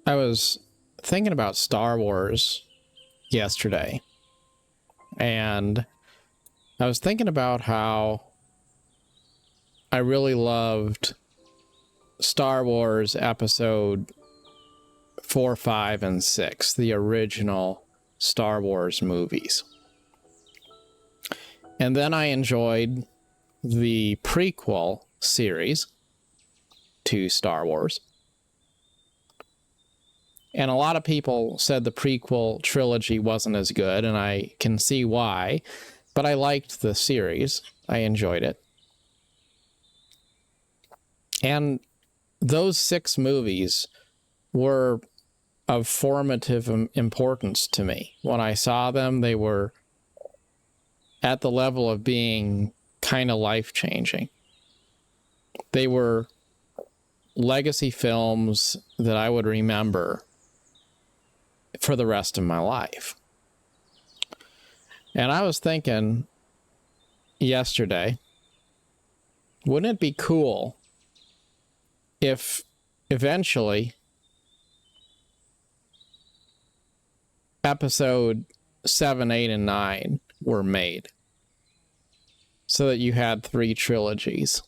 I was thinking about Star Wars yesterday, and I was thinking about how I really loved Star Wars Episode 4, 5, and 6, the original Star Wars movies. And then I enjoyed the prequel series to Star Wars. And a lot of people said the prequel trilogy wasn't as good, and I can see why. But I liked the series. I enjoyed it. And those 6 movies were of formative importance to me. When I saw them, they were at the level of being kind of life-changing. They were legacy films that I would remember for the rest of my life. And I was thinking yesterday, wouldn't it be cool if eventually episode 7, 8, and 9 were made, so that you had 3 trilogies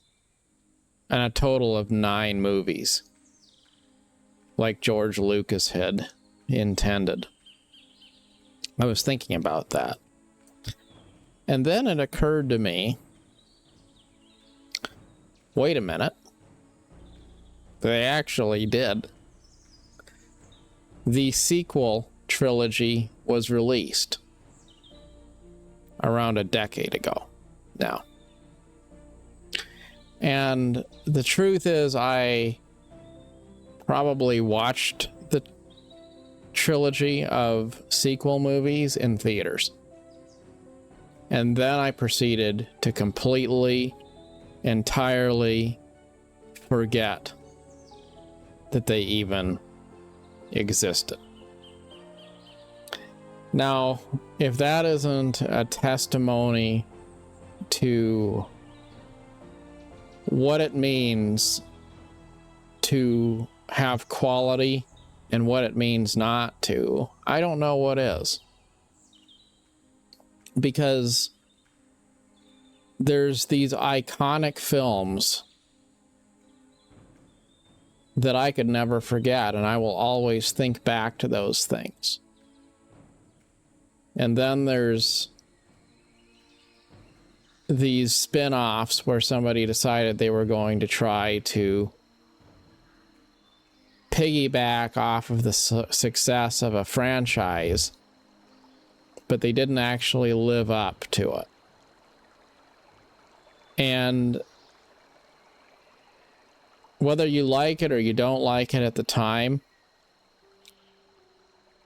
and a total of 9 movies, like George Lucas had intended. I was thinking about that. And then it occurred to me, wait a minute, they actually did. The sequel trilogy was released around a decade ago now. And the truth is, I probably watched the trilogy of sequel movies in theaters. And then I proceeded to completely, entirely forget that they even existed. Now, if that isn't a testimony to what it means to have quality and what it means not to, I don't know what is. Because there's these iconic films that I could never forget, and I will always think back to those things. And then there's these spin-offs where somebody decided they were going to try to piggyback off of the success of a franchise, but they didn't actually live up to it. And whether you like it or you don't like it at the time,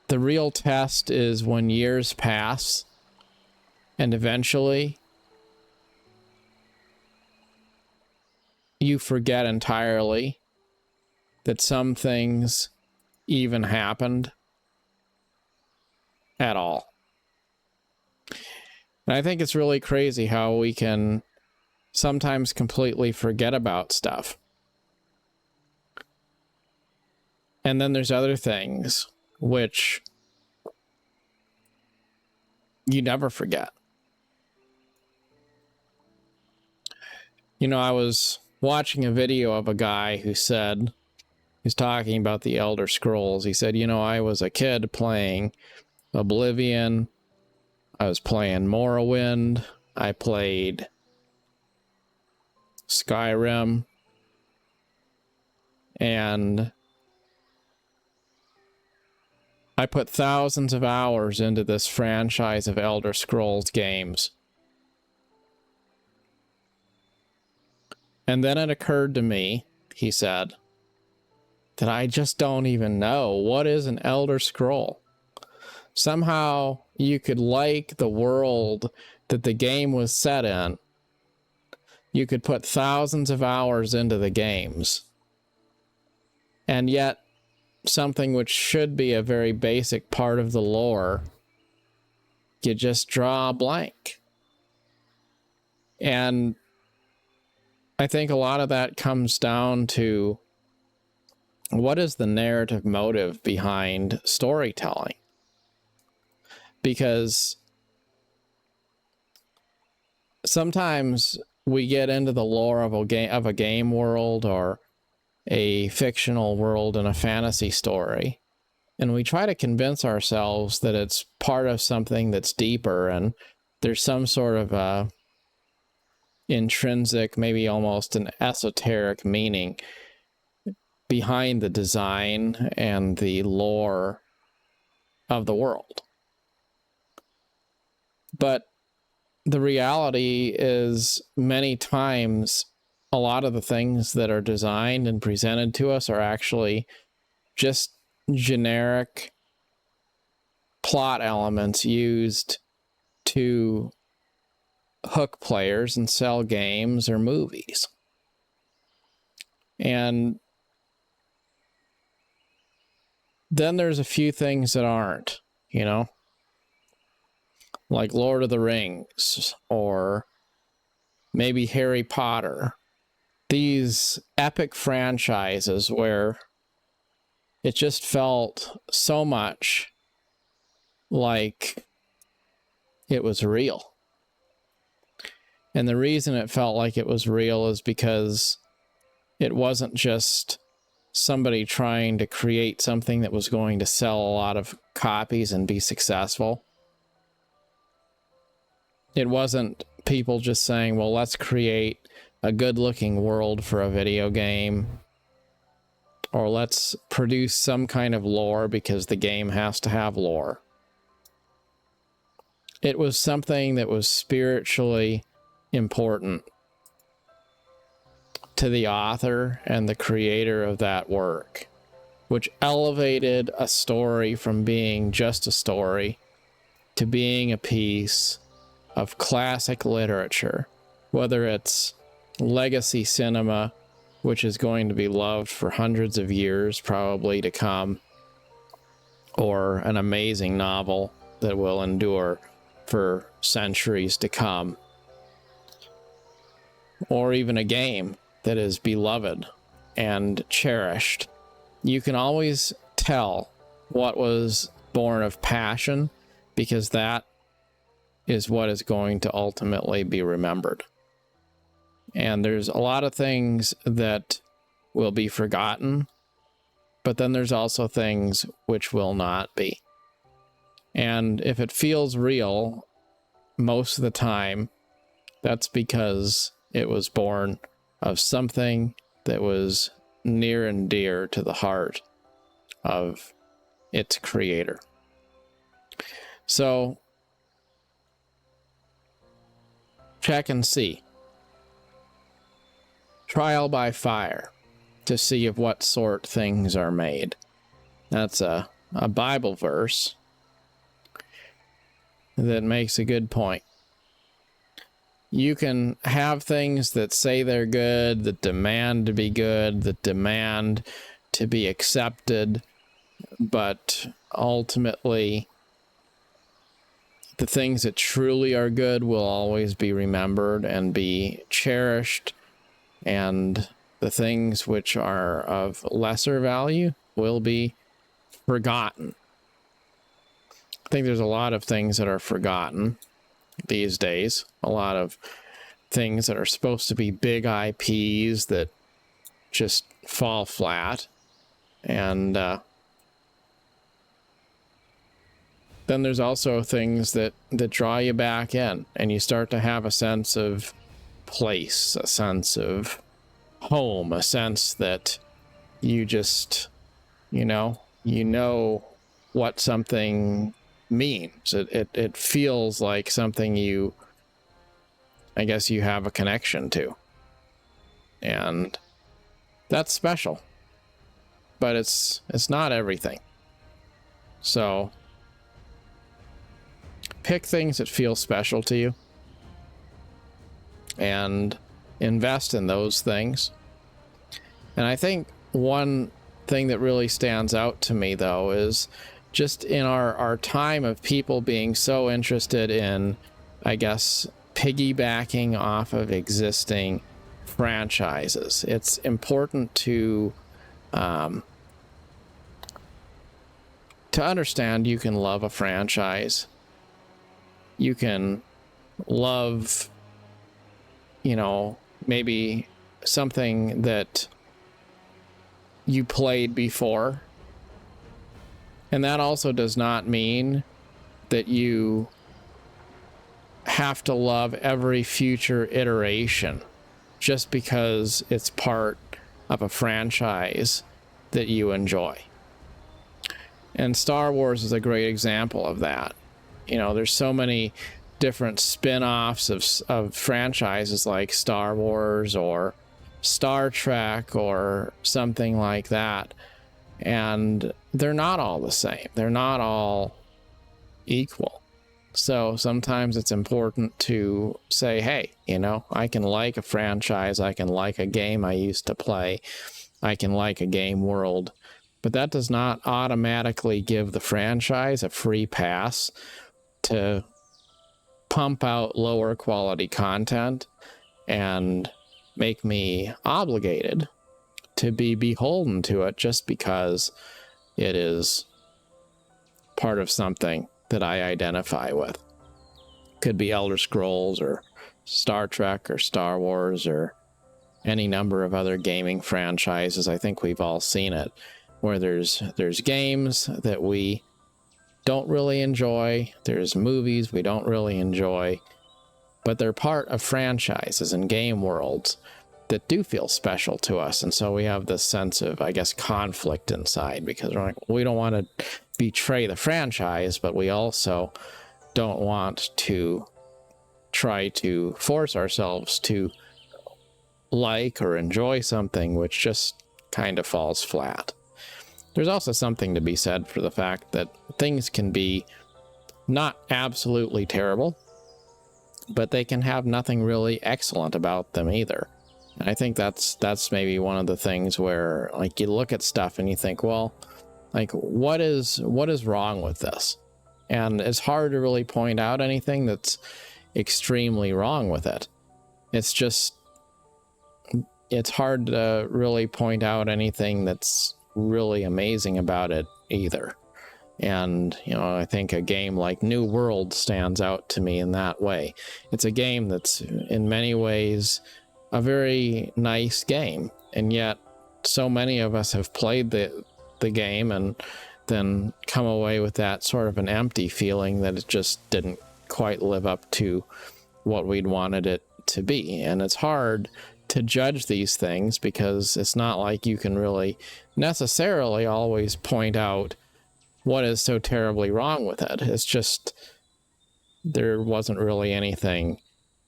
the real test is when years pass and eventually you forget entirely that some things even happened at all. And I think it's really crazy how we can sometimes completely forget about stuff. And then there's other things which you never forget. You know, I was watching a video of a guy who said, he's talking about the Elder Scrolls. He said, you know, I was a kid playing Oblivion. I was playing Morrowind. I played Skyrim. And I put thousands of hours into this franchise of Elder Scrolls games. And then it occurred to me, he said, that I just don't even know what is an Elder Scroll. Somehow you could like the world that the game was set in. You could put thousands of hours into the games. And yet, something which should be a very basic part of the lore, you just draw a blank. And I think a lot of that comes down to what is the narrative motive behind storytelling? Because sometimes we get into the lore of a game world or a fictional world in a fantasy story, and we try to convince ourselves that it's part of something that's deeper, and there's some sort of a intrinsic, maybe almost an esoteric meaning behind the design and the lore of the world. But the reality is, many times, a lot of the things that are designed and presented to us are actually just generic plot elements used to hook players and sell games or movies. And then there's a few things that aren't, you know, like Lord of the Rings or maybe Harry Potter. These epic franchises where it just felt so much like it was real. And the reason it felt like it was real is because it wasn't just somebody trying to create something that was going to sell a lot of copies and be successful. It wasn't people just saying, well, let's create a good-looking world for a video game, or let's produce some kind of lore because the game has to have lore. It was something that was spiritually important to the author and the creator of that work, which elevated a story from being just a story to being a piece of classic literature, whether it's legacy cinema, which is going to be loved for hundreds of years probably to come, or an amazing novel that will endure for centuries to come, or even a game that is beloved and cherished. You can always tell what was born of passion, because that is what is going to ultimately be remembered. And there's a lot of things that will be forgotten, but then there's also things which will not be. And if it feels real most of the time, that's because it was born of something that was near and dear to the heart of its creator. So, check and see. Trial by fire to see of what sort things are made. That's a Bible verse that makes a good point. You can have things that say they're good, that demand to be good, that demand to be accepted, but ultimately, the things that truly are good will always be remembered and be cherished, and the things which are of lesser value will be forgotten. I think there's a lot of things that are forgotten these days. A lot of things that are supposed to be big IPs that just fall flat. And then there's also things that draw you back in, and you start to have a sense of place, a sense of home, a sense that you just, you know what something means. It feels like something you, I guess, you have a connection to. And that's special. But it's not everything. So pick things that feel special to you and invest in those things. And I think one thing that really stands out to me, though, is just in our time of people being so interested in, I guess, piggybacking off of existing franchises. It's important to to understand you can love a franchise. You can love, you know, maybe something that you played before. And that also does not mean that you have to love every future iteration just because it's part of a franchise that you enjoy. And Star Wars is a great example of that. You know, there's so many different spin-offs of franchises like Star Wars or Star Trek or something like that. And they're not all the same. They're not all equal. So sometimes it's important to say, hey, you know, I can like a franchise, I can like a game I used to play, I can like a game world, but that does not automatically give the franchise a free pass to pump out lower quality content and make me obligated to be beholden to it just because it is part of something that I identify with. Could be Elder Scrolls or Star Trek or Star Wars or any number of other gaming franchises. I think we've all seen it, where there's games that we don't really enjoy, there's movies we don't really enjoy, but they're part of franchises and game worlds that do feel special to us. And so we have this sense of, I guess, conflict inside, because we're like, we don't want to betray the franchise, but we also don't want to try to force ourselves to like or enjoy something which just kind of falls flat. There's also something to be said for the fact that things can be not absolutely terrible, but they can have nothing really excellent about them either. And I think that's maybe one of the things where, like, you look at stuff and you think, well, like, what is wrong with this? And it's hard to really point out anything that's extremely wrong with it. It's hard to really point out anything that's really amazing about it either. And, you know, I think a game like New World stands out to me in that way. It's a game that's in many ways a very nice game, and yet so many of us have played the game and then come away with that sort of an empty feeling that it just didn't quite live up to what we'd wanted it to be. And it's hard to judge these things because it's not like you can really necessarily always point out what is so terribly wrong with it. It's just there wasn't really anything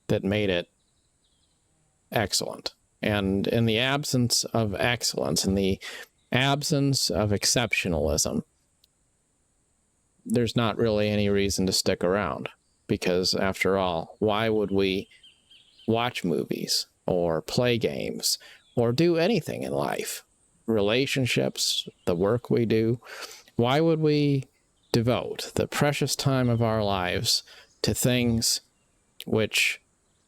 that made it excellent. And in the absence of excellence, in the absence of exceptionalism, there's not really any reason to stick around. Because after all, why would we watch movies or play games or do anything in life? Relationships, the work we do, why would we devote the precious time of our lives to things which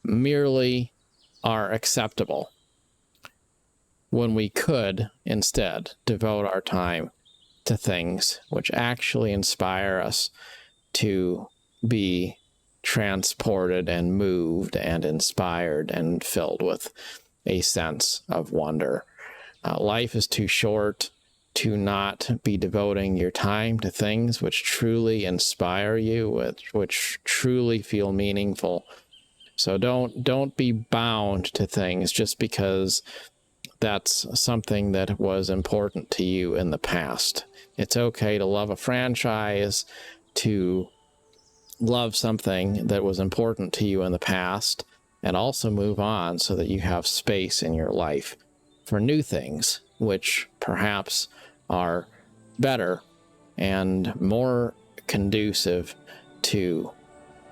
merely are acceptable when we could instead devote our time to things which actually inspire us to be transported and moved and inspired and filled with a sense of wonder? Life is too short to not be devoting your time to things which truly inspire you, which truly feel meaningful. So don't be bound to things just because that's something that was important to you in the past. It's okay to love a franchise, to love something that was important to you in the past, and also move on so that you have space in your life for new things, which perhaps are better and more conducive to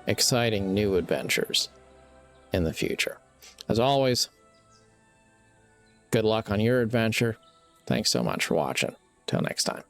exciting new adventures in the future. As always, good luck on your adventure. Thanks so much for watching. Till next time.